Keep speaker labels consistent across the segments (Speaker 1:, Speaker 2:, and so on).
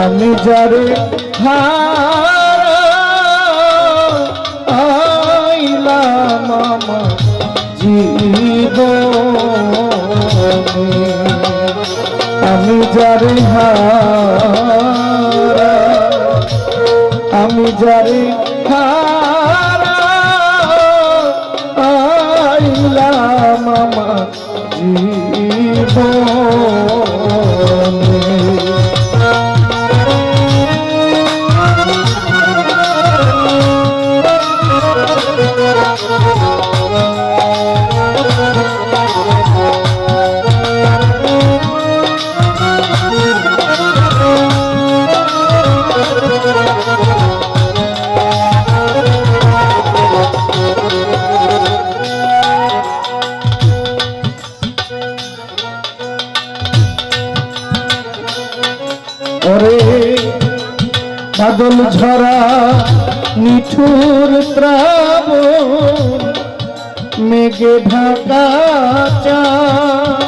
Speaker 1: আমি যারে হারাইলাম আমার জীবনে, আমি যারে আমি যারে হারাইলাম আমার জীবনে। ওরে বাদল ঝরা নিঠুর ত্রাবণ, মেঘে ঢাকা চাঁদ,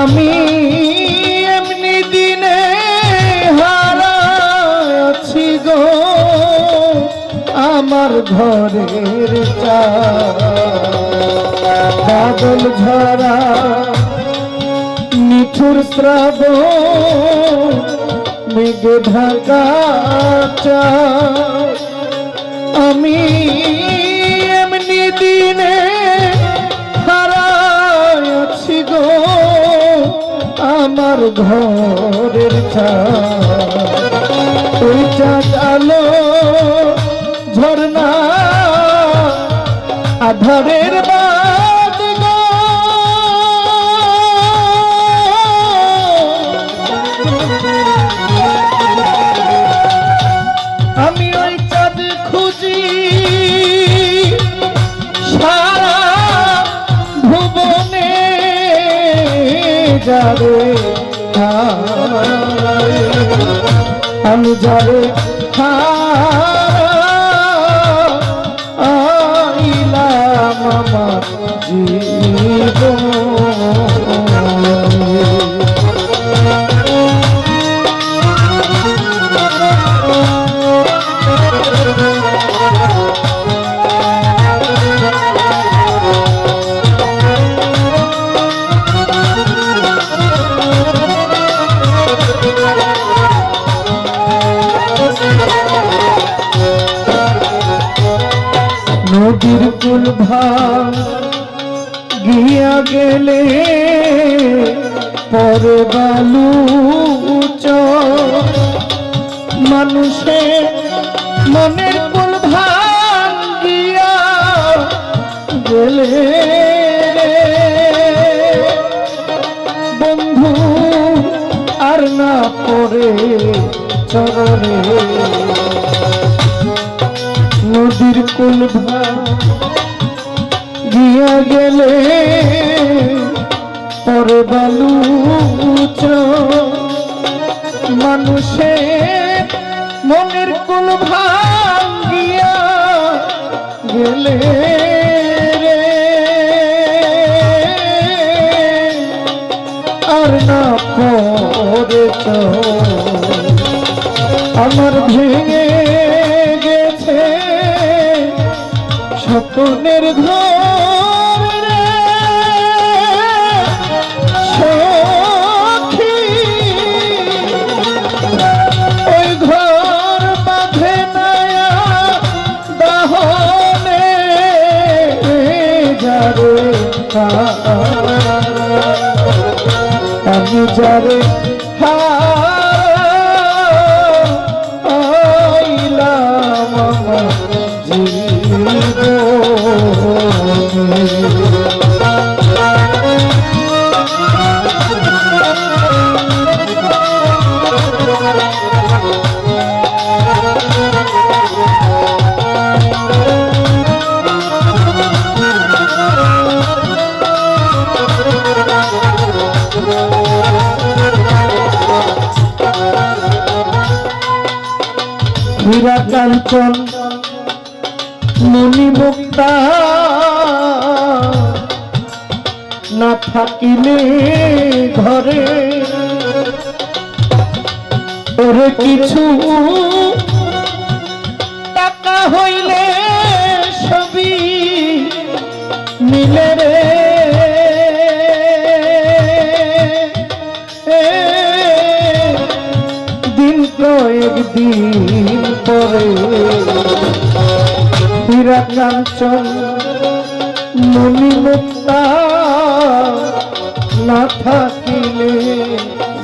Speaker 1: আমি এমনি দিনে হারাছি গো আমার ঘরের চাঁদ। বাদল ঝরা নিঠুর শ্রাবণ, মেঘে ঢাকা চাঁদ, আমি এমনি দিনে হারাইছি গো আমার ঘরের চাঁদ। ওই চাঁদ আলো ঝরনা আধারের বাদ গো, আমি ওই চাঁদ খুঁজি সারা ভুবনে, যারে আমি যারে হারাইলাম আমার জীবনে। নদীর কুল ভাঙিয়া গেলে পরে বালু মানুষের মনের কুল ভাঙিয়া গেলে বন্ধু আর না পড়ে চরণে। নদীর কুল ভাঙিয়া গেলে পরে বালু মানুষের মনের কুল ভাঙিয়া গেলে আর না পড়ে আমার ভেঙে গেছে স্বপ্নের ঘর রে সখী, ওই ঘর বাঁধে নয়া দাহনে যারে আমি যারে হারাইলাম আমার জীবনে। হীরা কাঞ্চন মণিমুক্তা না থাকিলে ঘরে ওরে কিছু টাকা হইলে সবই মিলে রে, দিন কয়েকদিন পরে হীরা কাঞ্চন মণি মুক্তা না থাকিলে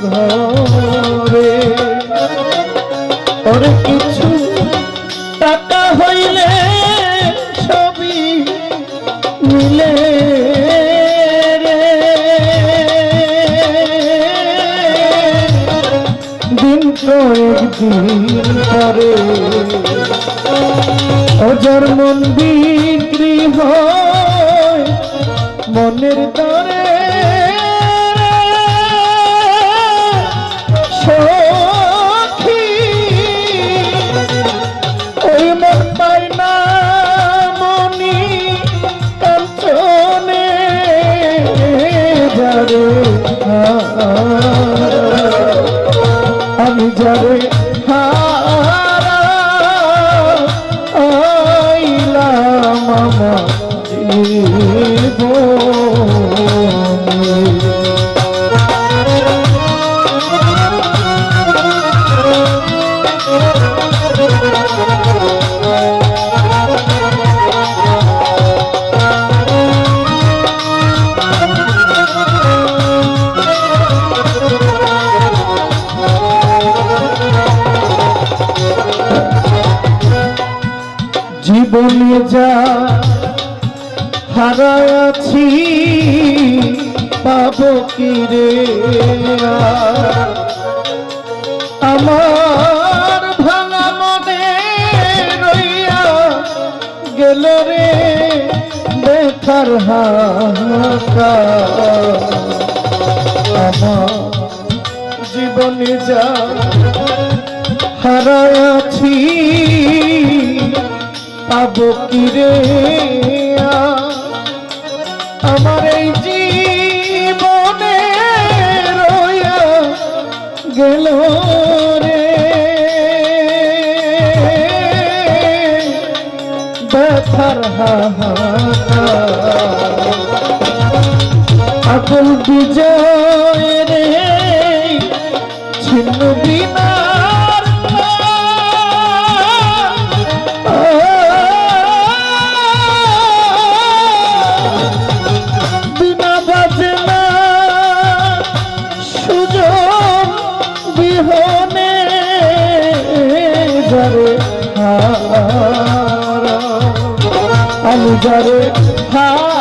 Speaker 1: ঘরে। ওরে কিছু টাকা হইলে সবই মিলে রে, দিন কয়েকদিন পরে অজর মন বিক্রি হয় মনের দরে, সখী ওই মন পাই না মনি কাঞ্চনে যারে আমি যারে হারা আইলাম আমার জীবনে। জীবনে যা হারায়াছি পাবো কি রে, আমার ভাঙা মনে রইয়া গেল রে ব্যথার হাহাকার। আমার জীবনে যা হারায়াছি পাবো কি রে, আমার এই জীবনে রইয়া গেল রে ব্যথার হাহাকার। আকুল বিজয় রে ছিন্ন বিনার বিনা বাজনা সুজন বিহনে যারে হারা আমি যারে হারা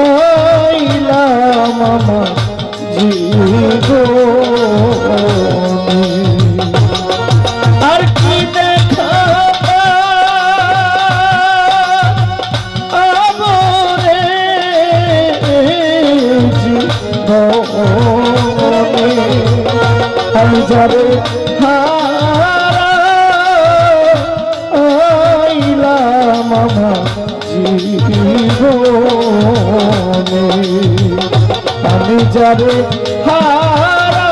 Speaker 1: আইলাম আমার জীবনে। আর কি দেখাবা আমরে জীবনে, আমি যারে হারা আইলাম আমার জীবনে, আমি যারে হারা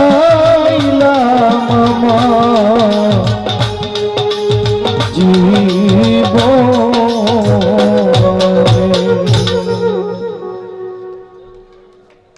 Speaker 1: আইলাম আমার জীবনে।